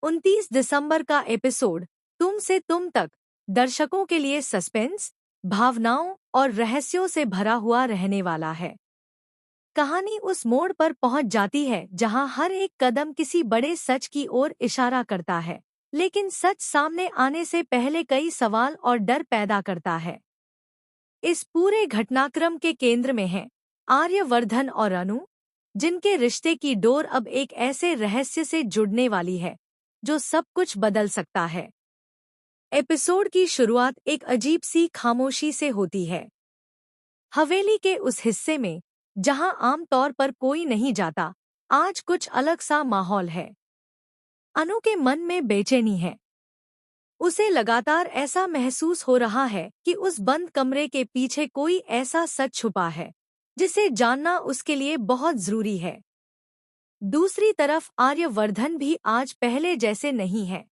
29 दिसंबर का एपिसोड तुम से तुम तक दर्शकों के लिए सस्पेंस, भावनाओं और रहस्यों से भरा हुआ रहने वाला है। कहानी उस मोड़ पर पहुंच जाती है जहां हर एक कदम किसी बड़े सच की ओर इशारा करता है, लेकिन सच सामने आने से पहले कई सवाल और डर पैदा करता है। इस पूरे घटनाक्रम के केंद्र में है आर्यवर्धन और अनु, जिनके रिश्ते की डोर अब एक ऐसे रहस्य से जुड़ने वाली है जो सब कुछ बदल सकता है। एपिसोड की शुरुआत एक अजीब सी खामोशी से होती है। हवेली के उस हिस्से में जहां आमतौर पर कोई नहीं जाता, आज कुछ अलग सा माहौल है। अनु के मन में बेचैनी है। उसे लगातार ऐसा महसूस हो रहा है कि उस बंद कमरे के पीछे कोई ऐसा सच छुपा है जिसे जानना उसके लिए बहुत जरूरी है। दूसरी तरफ आर्यवर्धन भी आज पहले जैसे नहीं है।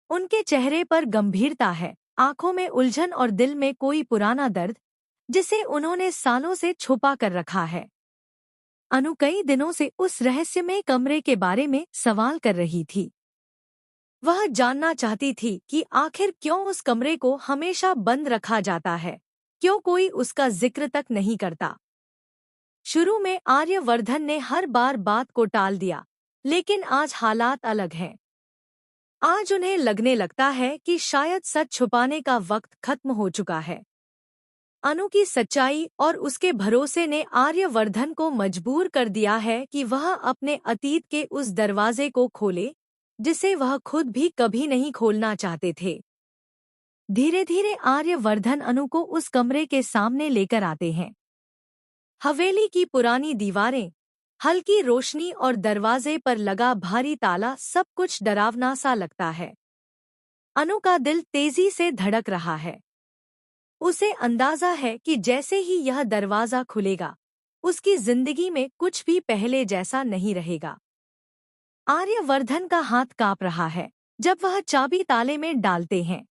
उनके चेहरे पर गंभीरता है, आंखों में उलझन और दिल में कोई पुराना दर्द जिसे उन्होंने सालों से छुपा कर रखा है। अनु कई दिनों से उस रहस्यमय कमरे के बारे में सवाल कर रही थी। वह जानना चाहती थी कि आखिर क्यों उस कमरे को हमेशा बंद रखा जाता है, क्यों कोई उसका जिक्र तक नहीं करता। शुरू में आर्यवर्धन ने हर बार बात को टाल दिया, लेकिन आज हालात अलग हैं। आज उन्हें लगने लगता है कि शायद सच छुपाने का वक्त खत्म हो चुका है। अनु की सच्चाई और उसके भरोसे ने आर्यवर्धन को मजबूर कर दिया है कि वह अपने अतीत के उस दरवाजे को खोले जिसे वह खुद भी कभी नहीं खोलना चाहते थे। धीरे धीरे आर्यवर्धन अनु को उस कमरे के सामने लेकर आते हैं। हवेली की पुरानी दीवारें, हल्की रोशनी और दरवाजे पर लगा भारी ताला, सब कुछ डरावना सा लगता है। अनु का दिल तेजी से धड़क रहा है। उसे अंदाजा है कि जैसे ही यह दरवाजा खुलेगा, उसकी जिंदगी में कुछ भी पहले जैसा नहीं रहेगा। आर्यवर्धन का हाथ कांप रहा है जब वह चाबी ताले में डालते हैं।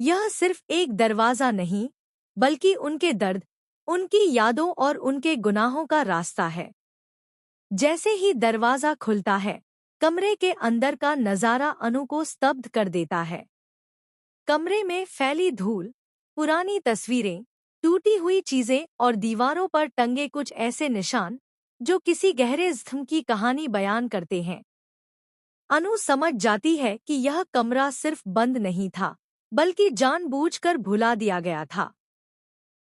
यह सिर्फ एक दरवाजा नहीं, बल्कि उनके दर्द, उनकी यादों और उनके गुनाहों का रास्ता है। जैसे ही दरवाजा खुलता है, कमरे के अंदर का नजारा अनु को स्तब्ध कर देता है। कमरे में फैली धूल, पुरानी तस्वीरें, टूटी हुई चीजें और दीवारों पर टंगे कुछ ऐसे निशान जो किसी गहरे जख्म की कहानी बयान करते हैं। अनु समझ जाती है कि यह कमरा सिर्फ बंद नहीं था, बल्कि जानबूझकर भुला दिया गया था।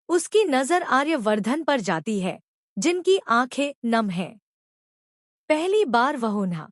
उसकी नजर आर्यवर्धन पर जाती है, जिनकी आंखें नम हैं। पहली बार वह उन्हें